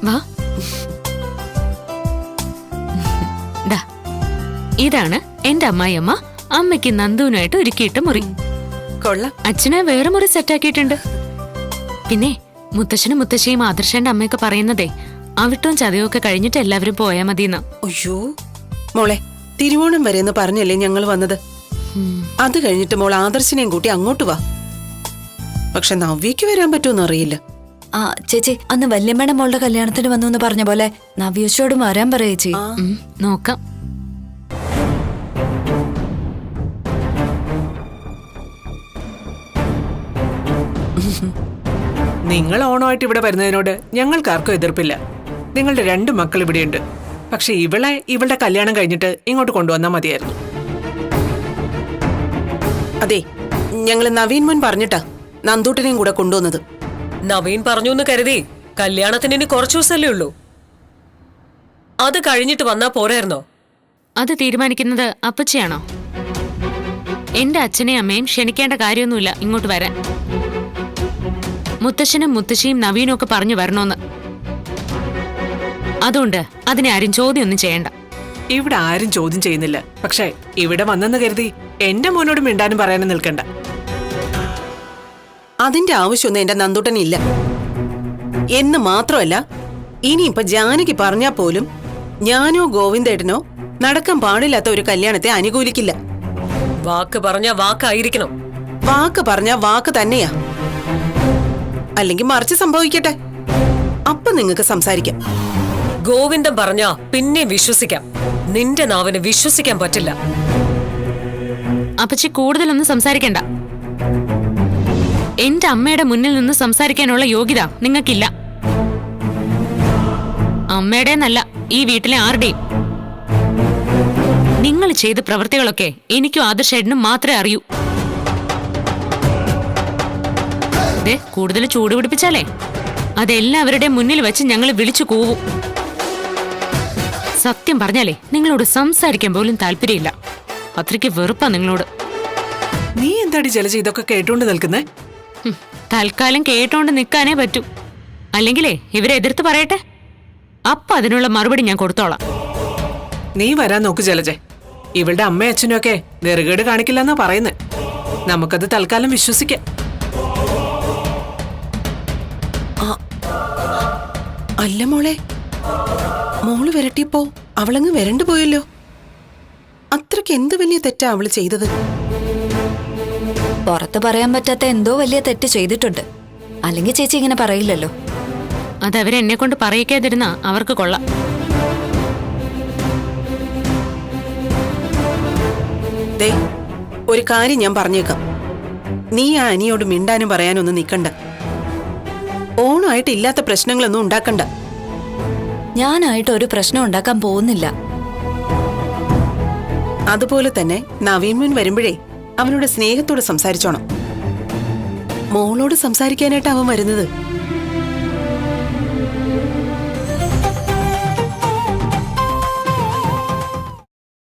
വാ. ദാ, ഇതാണ് എന്റെ അമ്മായിയമ്മ അമ്മയ്ക്ക് നന്ദുവിനായിട്ട് ഒരുക്കിയിട്ട് മുറി. കൊള്ളാം. അച്ഛനെ വേറെ മുറി സെറ്റാക്കിയിട്ടുണ്ട്. പിന്നെ മുത്തശ്ശനും മുത്തശ്ശിയും ആദർശന്റെ അമ്മയൊക്കെ പറയുന്നതേ അവിട്ടവും ചതയും ഒക്കെ കഴിഞ്ഞിട്ട് എല്ലാവരും പോയാ മതിയെന്ന. അയ്യോ മോളെ, തിരുവോണം വരെ എന്ന് പറഞ്ഞല്ലേ ഞങ്ങൾ വന്നത്. അത് കഴിഞ്ഞിട്ട് മോൾ ആദർശിനെയും കൂട്ടി അങ്ങോട്ട് വാ. പക്ഷെ നവ്യക്ക് വരാൻ പറ്റുമെന്ന് അറിയില്ല. ആ ചേച്ചി, അന്ന് വല്യമ്മയുടെ മോളുടെ കല്യാണത്തിന് വന്നു എന്ന് പറഞ്ഞ പോലെ നവ്യേച്ചോടും വരാൻ പറയാ ചേച്ചി. നോക്കാം. നിങ്ങൾ ഓണമായിട്ട് ഇവിടെ വരുന്നതിനോട് ഞങ്ങൾക്കാർക്കും എതിർപ്പില്ല. നിങ്ങളുടെ 2 മക്കൾ ഇവിടെയുണ്ട്. പക്ഷെ ഇവളുടെ കല്യാണം കഴിഞ്ഞിട്ട് ഇങ്ങോട്ട് കൊണ്ടുവന്നാൽ മതിയായിരുന്നു. അതെ, ഞങ്ങള് നവീൻ മോൻ പറഞ്ഞിട്ടാ നന്ദൂട്ടനെയും കൂടെ കൊണ്ടുവന്നത്. നവീൻ പറഞ്ഞു എന്ന് കരുതി കല്യാണത്തിന് ഇനി കുറച്ചു ദിവസമല്ലേ ഉള്ളൂ. അത് കഴിഞ്ഞിട്ട് വന്നാ പോരായിരുന്നോ? അത് തീരുമാനിക്കുന്നത് അപ്പച്ചിയാണോ? എന്റെ അച്ഛനെയും അമ്മയും ക്ഷണിക്കേണ്ട കാര്യമൊന്നുമില്ല ഇങ്ങോട്ട് വരാൻ. മുത്തശ്ശനും മുത്തശ്ശിയും നവീനും ഒക്കെ പറഞ്ഞു വരണോന്ന്. അതുകൊണ്ട് അതിനെ ആരും ചോദ്യമൊന്നും ചെയ്യണ്ട. ഇവിടെ ആരും ചോദ്യം ചെയ്യുന്നില്ല. പക്ഷെ ഇവിടെ വന്നെന്ന് കരുതി എന്റെ മോനോട് മിണ്ടാനും പറയാനും നിൽക്കണ്ട. അതിന്റെ ആവശ്യമൊന്നും എന്റെ നന്ദൂട്ടനില്ല എന്ന് മാത്രമല്ല, ഇനിയിപ്പൊ ജാനകി പറഞ്ഞാ പോലും ഞാനോ ഗോവിന്ദേട്ടനോ നടക്കാൻ പാടില്ലാത്ത ഒരു കല്യാണത്തെ അനുകൂലിക്കില്ല. വാക്ക് പറഞ്ഞ വാക്കായിരിക്കണം. വാക്ക് പറഞ്ഞ വാക്ക് തന്നെയാ. അല്ലെങ്കിൽ മറിച്ച് സംഭവിക്കട്ടെ, അപ്പൊ നിങ്ങക്ക് സംസാരിക്കാം. ഗോവിന്ദൻ പറഞ്ഞാ പിന്നെ വിശ്വസിക്കാം. നിന്റെ നാവിന് വിശ്വസിക്കാൻ പറ്റില്ല. അപ്പച്ചി കൂടുതലൊന്നും സംസാരിക്കണ്ട. എന്റെ അമ്മയുടെ മുന്നിൽ നിന്ന് സംസാരിക്കാനുള്ള യോഗ്യത നിങ്ങൾക്കില്ല. അമ്മയുടെ എന്നല്ല, ഈ വീട്ടിലെ ആരുടെയും. നിങ്ങൾ ചെയ്ത പ്രവൃത്തികളൊക്കെ എനിക്കും ആദർശേട്ടനും മാത്രമേ അറിയൂ. കൂടുതൽ ചൂടുപിടിപ്പിച്ചാലേ അതെല്ലാവരുടെയും മുന്നിൽ വെച്ച് ഞങ്ങൾ വിളിച്ചു കൂവും. സത്യം പറഞ്ഞാലേ നിങ്ങളോട് സംസാരിക്കാൻ പോലും താല്പര്യമില്ല. അത്രയ്ക്ക് വെറുപ്പാ നിങ്ങളോട്. നീ എന്താടി ജലജ ഇതൊക്കെ കേട്ടോണ്ട് നിൽക്കുന്നേ? തൽക്കാലം കേട്ടോണ്ട് നിൽക്കാനേ പറ്റൂ. അല്ലെങ്കിലേ ഇവരെ എതിർത്ത് പറയട്ടെ, അപ്പൊ അതിനുള്ള മറുപടി ഞാൻ കൊടുത്തോളാം. നീ വരാൻ നോക്ക് ജലജെ. ഇവളുടെ അമ്മയും അച്ഛനും ഒക്കെ നെറുകേട് കാണിക്കില്ലെന്നാ പറയുന്നത്. നമുക്കത് തൽക്കാലം വിശ്വസിക്കാം. അല്ല മോളെ, മോള് വരട്ടിയപ്പോ അവളങ്ങ് വരണ്ടു പോയല്ലോ. അത്രയ്ക്ക് എന്ത് വലിയ തെറ്റാ അവള് ചെയ്തത്? പുറത്ത് പറയാൻ പറ്റാത്ത എന്തോ വലിയ തെറ്റ് ചെയ്തിട്ടുണ്ട്. അല്ലെങ്കിൽ ചേച്ചി ഇങ്ങനെ പറയില്ലല്ലോ. അതവരെന്നെ കൊണ്ട് പറയിക്കാതിരുന്നാ അവർക്ക് കൊള്ളാം. ദേ, ഒരു കാര്യം ഞാൻ പറഞ്ഞേക്കാം. നീ ആ അനിയോട് മിണ്ടാനും പറയാനൊന്നും നിക്കണ്ട. ഓണമായിട്ട് ഇല്ലാത്ത പ്രശ്നങ്ങളൊന്നും ഉണ്ടാക്കണ്ട. ഞാനായിട്ട് ഒരു പ്രശ്നം ഉണ്ടാക്കാൻ പോകുന്നില്ല. അതുപോലെ തന്നെ നവീൻ വരുമ്പോഴേ അവനോട് സ്നേഹത്തോടെ സംസാരിച്ചോണം. മോളോട് സംസാരിക്കാനായിട്ട് അവൻ വരുന്നത്.